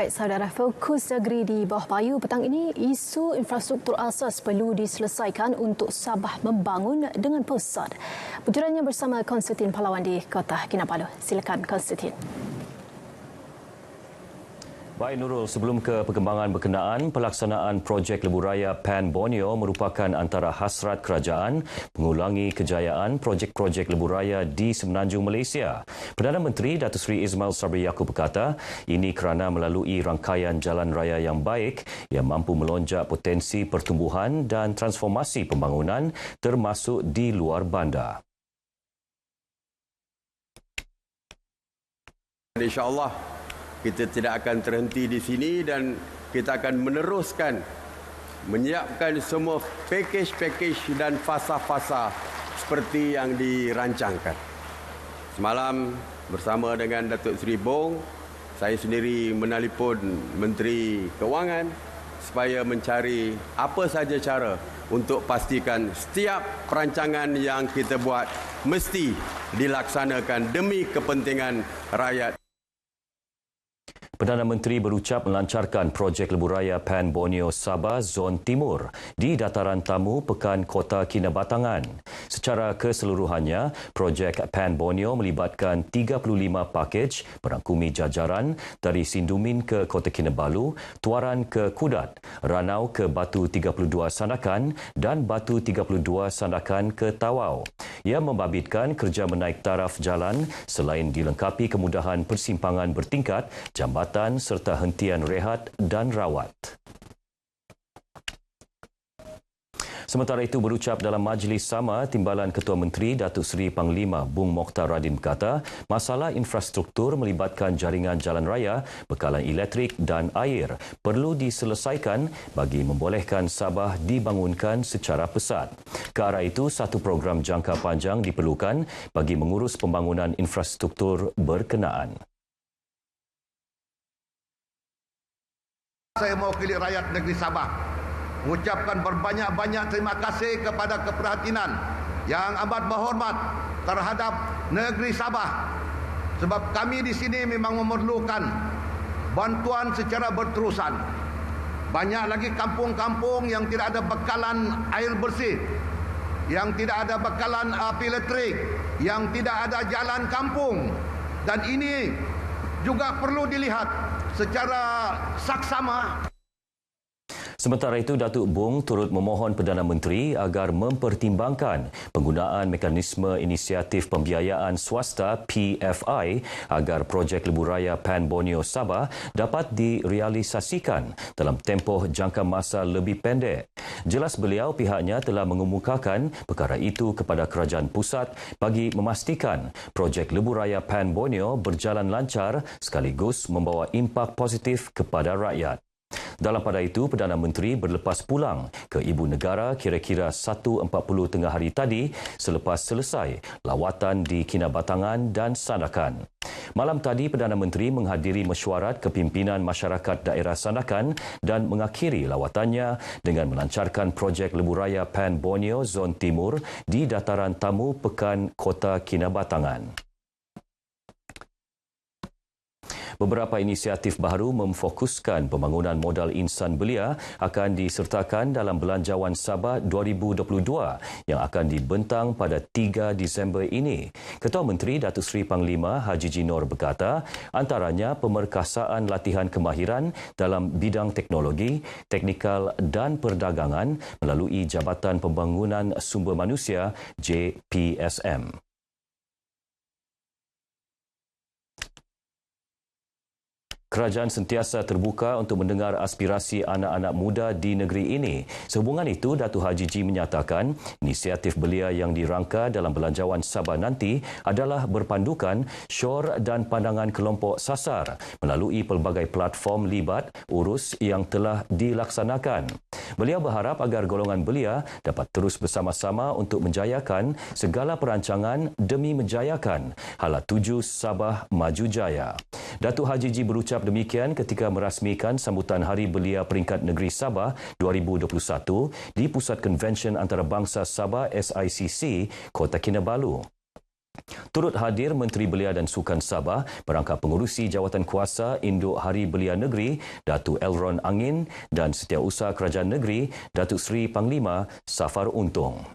Baik, saudara, fokus negeri di bawah payu petang ini, isu infrastruktur asas perlu diselesaikan untuk Sabah membangun dengan pesat. Bocorannya bersama Konstantin Pahlawan di Kota Kinabalu. Silakan, Konstantin. Baik Nurul, sebelum ke perkembangan berkenaan, pelaksanaan projek Lebuh Raya Pan Borneo merupakan antara hasrat kerajaan mengulangi kejayaan projek-projek Lebuh Raya di Semenanjung Malaysia. Perdana Menteri Datuk Seri Ismail Sabri Yaakob berkata, ini kerana melalui rangkaian jalan raya yang baik yang mampu melonjak potensi pertumbuhan dan transformasi pembangunan termasuk di luar bandar. InsyaAllah kita tidak akan terhenti di sini dan kita akan meneruskan menyiapkan semua pakej-pakej dan fasa-fasa seperti yang dirancangkan. Semalam bersama dengan Datuk Seri Bong, saya sendiri menelpon Menteri Kewangan supaya mencari apa saja cara untuk pastikan setiap perancangan yang kita buat mesti dilaksanakan demi kepentingan rakyat. Perdana Menteri berucap melancarkan projek Lebuh Raya Pan Borneo Sabah Zon Timur di dataran tamu Pekan Kota Kinabatangan. Secara keseluruhannya, projek Pan Borneo melibatkan 35 pakej merangkumi jajaran dari Sindumin ke Kota Kinabalu, Tuaran ke Kudat, Ranau ke Batu 32 Sandakan dan Batu 32 Sandakan ke Tawau. Ia membabitkan kerja menaik taraf jalan selain dilengkapi kemudahan persimpangan bertingkat, jambatan serta hentian rehat dan rawat. Sementara itu berucap dalam majlis sama, Timbalan Ketua Menteri Datuk Seri Panglima Bung Mokhtar Radin berkata, masalah infrastruktur melibatkan jaringan jalan raya, bekalan elektrik dan air perlu diselesaikan bagi membolehkan Sabah dibangunkan secara pesat. Ke arah itu, satu program jangka panjang diperlukan bagi mengurus pembangunan infrastruktur berkenaan. Saya mewakili rakyat negeri Sabah mengucapkan berbanyak-banyak terima kasih kepada keprihatinan yang amat berhormat terhadap negeri Sabah, sebab kami di sini memang memerlukan bantuan secara berterusan. Banyak lagi kampung-kampung yang tidak ada bekalan air bersih, yang tidak ada bekalan api elektrik, yang tidak ada jalan kampung, dan ini juga perlu dilihat secara saksama. Sementara itu, Datuk Bong turut memohon Perdana Menteri agar mempertimbangkan penggunaan mekanisme inisiatif pembiayaan swasta PFI agar projek Lebuh Raya Pan Borneo Sabah dapat direalisasikan dalam tempoh jangka masa lebih pendek. Jelas beliau pihaknya telah mengemukakan perkara itu kepada kerajaan pusat bagi memastikan projek Lebuh Raya Pan Borneo berjalan lancar sekaligus membawa impak positif kepada rakyat. Dalam pada itu, Perdana Menteri berlepas pulang ke Ibu Negara kira-kira 1.40 tengah hari tadi selepas selesai lawatan di Kinabatangan dan Sandakan. Malam tadi, Perdana Menteri menghadiri mesyuarat kepimpinan masyarakat daerah Sandakan dan mengakhiri lawatannya dengan melancarkan projek Lebuh Raya Pan Borneo Zon Timur di dataran tamu Pekan Kota Kinabatangan. Beberapa inisiatif baru memfokuskan pembangunan modal insan belia akan disertakan dalam Belanjawan Sabah 2022 yang akan dibentang pada 3 Disember ini. Ketua Menteri Datuk Seri Panglima Haji Jinor berkata, antaranya pemerkasaan latihan kemahiran dalam bidang teknologi, teknikal dan perdagangan melalui Jabatan Pembangunan Sumber Manusia JPSM. Kerajaan sentiasa terbuka untuk mendengar aspirasi anak-anak muda di negeri ini. Sehubungan itu, Datuk Haji Ji menyatakan inisiatif belia yang dirangka dalam Belanjawan Sabah nanti adalah berpandukan syur dan pandangan kelompok sasar melalui pelbagai platform libat urus yang telah dilaksanakan. Beliau berharap agar golongan belia dapat terus bersama-sama untuk menjayakan segala perancangan demi menjayakan hala tuju Sabah Maju Jaya. Datuk Haji Ji berucap demikian ketika merasmikan sambutan Hari Belia Peringkat Negeri Sabah 2021 di Pusat Konvensyen Antarabangsa Sabah SICC, Kota Kinabalu. Turut hadir Menteri Belia dan Sukan Sabah, Berangkat Pengurusi Jawatan Kuasa Induk Hari Belia Negeri, Datuk Elron Angin dan Setiausaha Kerajaan Negeri, Datuk Seri Panglima Safar Untung.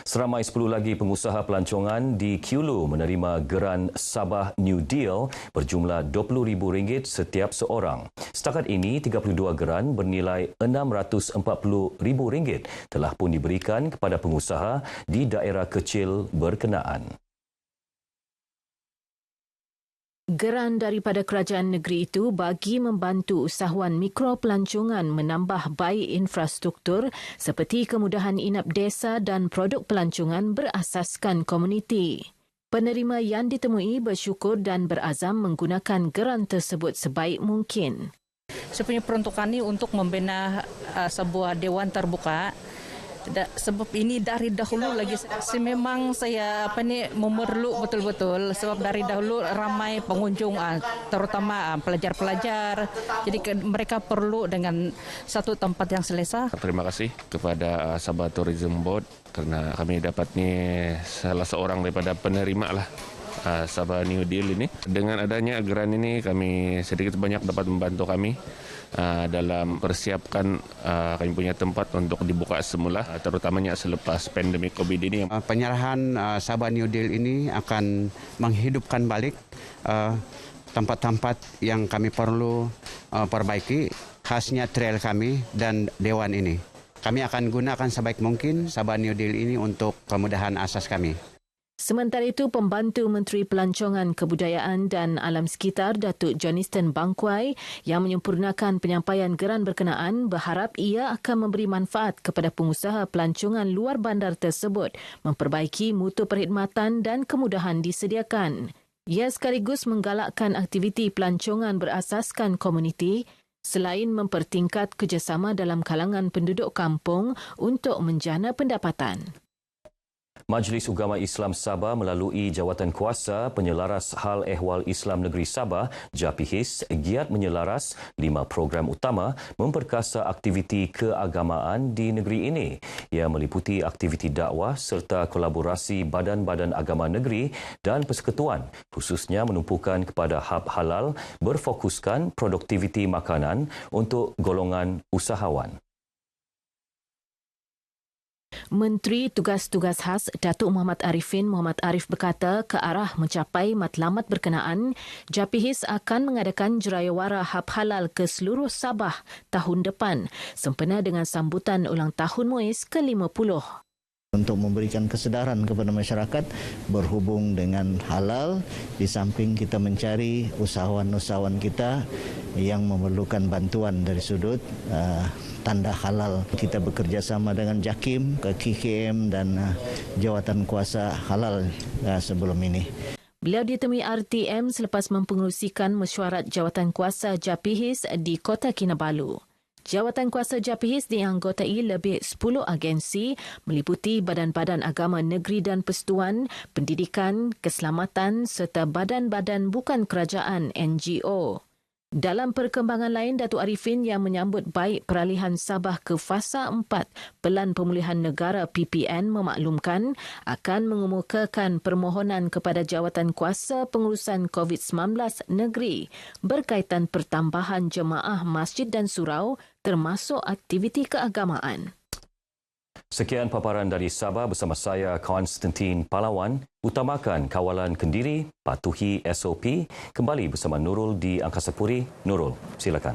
Seramai 10 lagi pengusaha pelancongan di Kulu menerima geran Sabah New Deal berjumlah RM20,000 setiap seorang. Setakat ini, 32 geran bernilai RM640,000 telah pun diberikan kepada pengusaha di daerah kecil berkenaan. Geran daripada kerajaan negeri itu bagi membantu usahawan mikro pelancongan menambah baik infrastruktur seperti kemudahan inap desa dan produk pelancongan berasaskan komuniti. Penerima yang ditemui bersyukur dan berazam menggunakan geran tersebut sebaik mungkin. Saya punya peruntukan ini untuk membina sebuah dewan terbuka. Sebab ini dari dahulu lagi memang saya memerlu betul-betul sebab dari dahulu ramai pengunjung terutama pelajar-pelajar, jadi mereka perlu dengan satu tempat yang selesa. Terima kasih kepada Sabah Tourism Board kerana kami dapat ni salah seorang daripada penerima lah Sabah New Deal ini. Dengan adanya geran ini kami sedikit banyak dapat membantu kami dalam persiapkan kami punya tempat untuk dibuka semula, terutamanya selepas pandemik COVID ini. Penyerahan Sabah New Deal ini akan menghidupkan balik tempat-tempat yang kami perlu perbaiki, khasnya trail kami dan dewan ini. Kami akan gunakan sebaik mungkin Sabah New Deal ini untuk kemudahan asas kami. Sementara itu, Pembantu Menteri Pelancongan Kebudayaan dan Alam Sekitar Datuk Johniston Bangkwai yang menyempurnakan penyampaian geran berkenaan berharap ia akan memberi manfaat kepada pengusaha pelancongan luar bandar tersebut memperbaiki mutu perkhidmatan dan kemudahan disediakan. Ia sekaligus menggalakkan aktiviti pelancongan berasaskan komuniti selain mempertingkat kerjasama dalam kalangan penduduk kampung untuk menjana pendapatan. Majlis Ugama Islam Sabah melalui Jawatan Kuasa Penyelaras Hal Ehwal Islam Negeri Sabah, JAPIHIS, giat menyelaras 5 program utama memperkasa aktiviti keagamaan di negeri ini. Ia meliputi aktiviti dakwah serta kolaborasi badan-badan agama negeri dan persekutuan, khususnya menumpukan kepada hab halal berfokuskan produktiviti makanan untuk golongan usahawan. Menteri Tugas-Tugas Khas Datuk Muhammad Arifin Muhammad Arif berkata ke arah mencapai matlamat berkenaan, JAPIHIS akan mengadakan jurayawara hab halal ke seluruh Sabah tahun depan sempena dengan sambutan ulang tahun MUIS ke-50. Untuk memberikan kesedaran kepada masyarakat berhubung dengan halal, di samping kita mencari usahawan-usahawan kita yang memerlukan bantuan dari sudut tanda halal. Kita bekerjasama dengan JAKIM, KKM dan Jawatan Kuasa Halal sebelum ini. Beliau ditemui RTM selepas mempengerusikan mesyuarat Jawatan Kuasa JAPIHIS di Kota Kinabalu. Jawatan Kuasa JAPIHIS dianggotai lebih 10 agensi meliputi badan-badan agama negeri dan persekutuan, pendidikan, keselamatan serta badan-badan bukan kerajaan NGO. Dalam perkembangan lain, Datuk Arifin yang menyambut baik peralihan Sabah ke Fasa 4 Pelan Pemulihan Negara PPN memaklumkan akan mengemukakan permohonan kepada Jawatan Kuasa Pengurusan COVID-19 Negeri berkaitan pertambahan jemaah masjid dan surau termasuk aktiviti keagamaan. Sekian paparan dari Sabah bersama saya, Konstantin Palawan. Utamakan kawalan kendiri, patuhi SOP. Kembali bersama Nurul di Angkasa Puri. Nurul, silakan.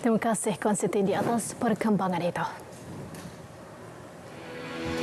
Terima kasih Konstantin di atas perkembangan itu.